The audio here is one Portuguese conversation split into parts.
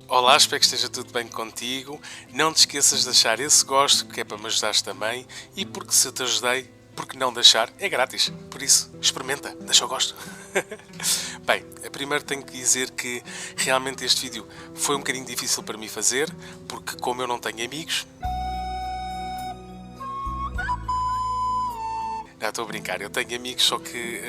Olá, espero que esteja tudo bem contigo. Não te esqueças de deixar esse gosto, que é para me ajudares também. E porque se eu te ajudei, porque não deixar, é grátis. Por isso, experimenta, deixa o gosto. Bem, primeiro tenho que dizer que realmente este vídeo foi um bocadinho difícil para mim fazer, porque como eu não tenho amigos. Não, estou a brincar, eu tenho amigos, só que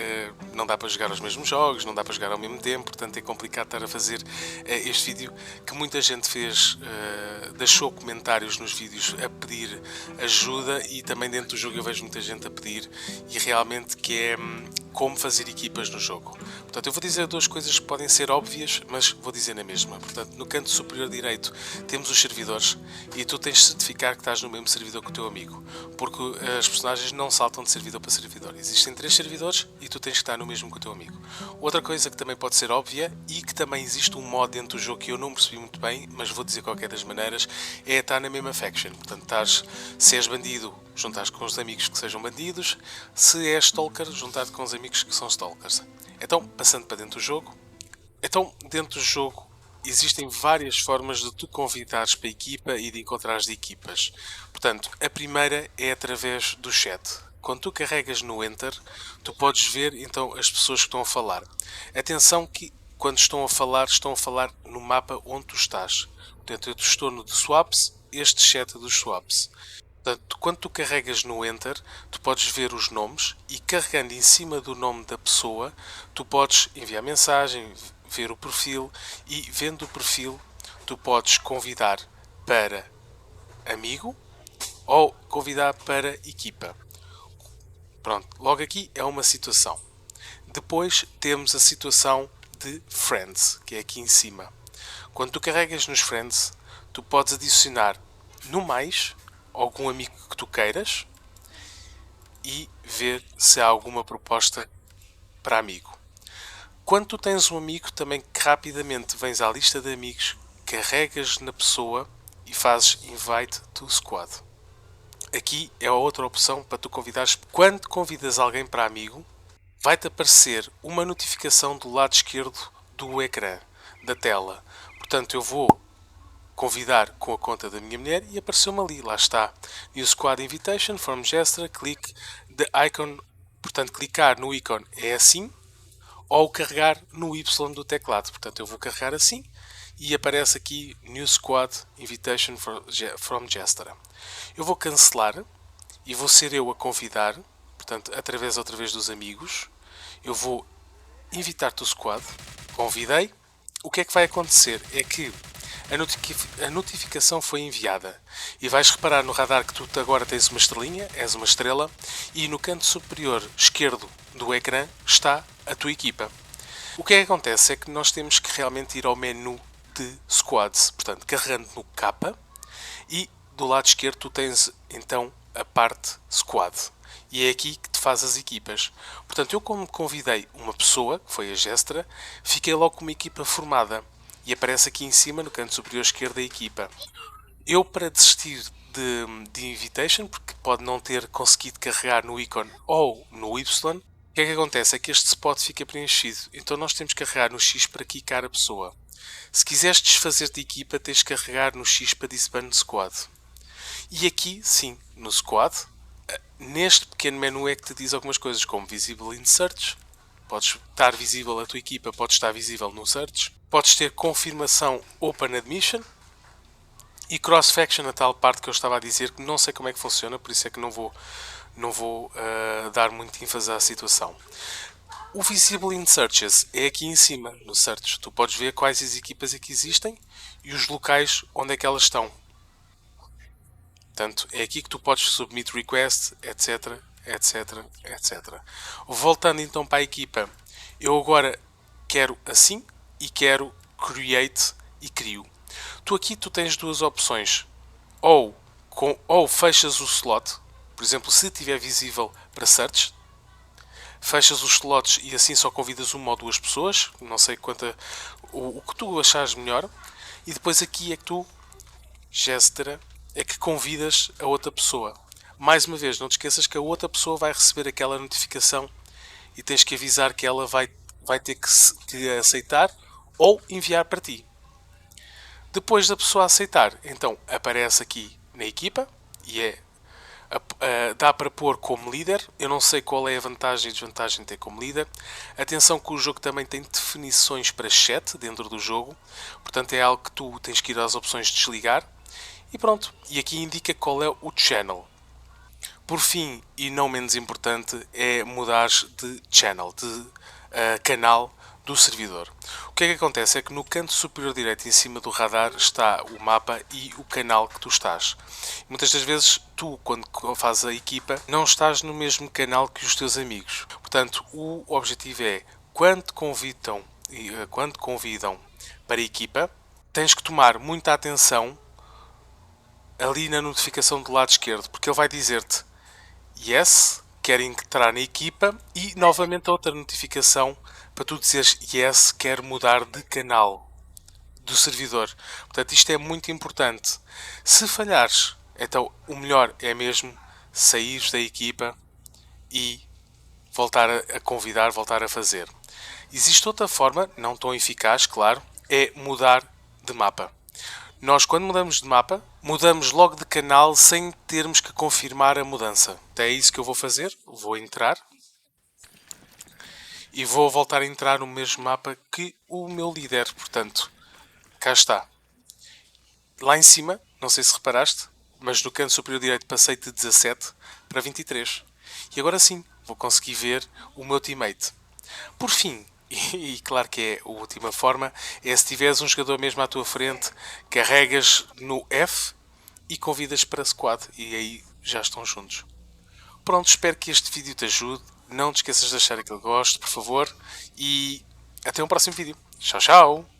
não dá para jogar os mesmos jogos, não dá para jogar ao mesmo tempo, portanto é complicado estar a fazer este vídeo que muita gente fez, deixou comentários nos vídeos a pedir ajuda e também dentro do jogo eu vejo muita gente a pedir e realmente que é como fazer equipas no jogo. Portanto, eu vou dizer duas coisas que podem ser óbvias, mas vou dizer na mesma. Portanto, no canto superior direito temos os servidores e tu tens de certificar que estás no mesmo servidor que o teu amigo, porque as personagens não saltam de servidor para servidor. Existem 3 servidores e tu tens que estar no mesmo que o teu amigo. Outra coisa que também pode ser óbvia e que também existe um mod dentro do jogo que eu não percebi muito bem, mas vou dizer qualquer das maneiras, é estar na mesma faction. Portanto, se és bandido, juntar-te com os amigos que sejam bandidos, se és stalker, juntar-te com os amigos que são stalkers. Então, passando para dentro do jogo. Dentro do jogo existem várias formas de tu convidares para a equipa e de encontrares de equipas. Portanto, a primeira é através do chat. Quando tu carregas no Enter, tu podes ver então as pessoas que estão a falar. Atenção que quando estão a falar no mapa onde tu estás. Portanto, eu estou no de Swaps, este chat é dos Swaps. Portanto, quando tu carregas no Enter, tu podes ver os nomes e carregando em cima do nome da pessoa, tu podes enviar mensagem, ver o perfil e vendo o perfil, tu podes convidar para amigo ou convidar para equipa. Pronto, logo aqui é uma situação. Depois temos a situação de Friends, que é aqui em cima. Quando tu carregas nos Friends, tu podes adicionar no mais algum amigo que tu queiras e ver se há alguma proposta para amigo. Quando tu tens um amigo, também rapidamente vens à lista de amigos, carregas na pessoa e fazes Invite to Squad. Aqui é a outra opção para tu convidares. Quando convidas alguém para amigo, vai-te aparecer uma notificação do lado esquerdo do ecrã, da tela. Portanto, eu vou convidar com a conta da minha mulher e apareceu-me ali, lá está. New Squad Invitation from Gestra, clique the icon, portanto clicar no ícone é assim, ou carregar no Y do teclado. Portanto eu vou carregar assim e aparece aqui New Squad Invitation from Gestra. Eu vou cancelar e vou ser eu a convidar, portanto através outra vez dos amigos, eu vou invitar-te o squad, convidei, o que é que vai acontecer? É que a notificação foi enviada e vais reparar no radar que tu agora tens uma estrelinha, és uma estrela, e no canto superior esquerdo do ecrã está a tua equipa. O que é que acontece é que nós temos que realmente ir ao menu de squads, portanto carregando no K e do lado esquerdo tu tens então a parte squad. E é aqui que te faz as equipas. Portanto, eu como convidei uma pessoa, que foi a Gestra, fiquei logo com uma equipa formada. E aparece aqui em cima, no canto superior esquerdo, a equipa. Eu, para desistir de Invitation, porque pode não ter conseguido carregar no ícone ou no Y, o que é que acontece? É que este spot fica preenchido. Então nós temos que carregar no X para quicar a pessoa. Se quiseres desfazer de equipa, tens que carregar no X para disband squad. E aqui, sim, no squad, neste pequeno menu é que te diz algumas coisas, como Visible in Search. Podes estar visível a tua equipa, pode estar visível no Search. Podes ter confirmação Open Admission. E Cross-Faction, a tal parte que eu estava a dizer, que não sei como é que funciona, por isso é que não vou dar muito ênfase à situação. O Visible in Searches é aqui em cima, no Search. Tu podes ver quais as equipas é que existem e os locais onde é que elas estão. Portanto, é aqui que tu podes submit request, etc, etc, etc. Voltando então para a equipa, eu agora quero assim e quero create e crio. Tu tens duas opções. Ou fechas o slot, por exemplo, se estiver visível para search, fechas os slots e assim só convidas uma ou duas pessoas, não sei o que tu achares melhor, e depois aqui é que tu, Gestra, é que convidas a outra pessoa. Mais uma vez, não te esqueças que a outra pessoa vai receber aquela notificação e tens que avisar que ela vai ter que aceitar ou enviar para ti. Depois da pessoa aceitar, então aparece aqui na equipa e dá para pôr como líder. Eu não sei qual é a vantagem e desvantagem de ter como líder. Atenção que o jogo também tem definições para chat dentro do jogo, portanto é algo que tu tens que ir às opções de desligar. E pronto, e aqui indica qual é o channel. Por fim, e não menos importante, é mudar de channel, de canal do servidor. O que é que acontece? É que no canto superior direito, em cima do radar, está o mapa e o canal que tu estás. Muitas das vezes, tu, quando fazes a equipa, não estás no mesmo canal que os teus amigos. Portanto, o objetivo é, quando convidam para a equipa, tens que tomar muita atenção ali na notificação do lado esquerdo, porque ele vai dizer-te yes, quer entrar na equipa, e novamente outra notificação para tu dizeres yes, quer mudar de canal do servidor. Portanto, isto é muito importante. Se falhares, então o melhor é mesmo sair da equipa e voltar a convidar, voltar a fazer. Existe outra forma, não tão eficaz, claro, é mudar de mapa. Nós, quando mudamos de mapa, mudamos logo de canal sem termos que confirmar a mudança. Então é isso que eu vou fazer. Vou entrar e vou voltar a entrar no mesmo mapa que o meu líder. Portanto, cá está. Lá em cima, não sei se reparaste, mas no canto superior direito passei de 17 para 23. E agora sim, vou conseguir ver o meu teammate. Por fim, e claro que é a última forma, é se tiveres um jogador mesmo à tua frente, carregas no F e convidas para squad e aí já estão juntos. Pronto, espero que este vídeo te ajude. Não te esqueças de deixar aquele gosto, por favor, e até um próximo vídeo. Tchau, tchau!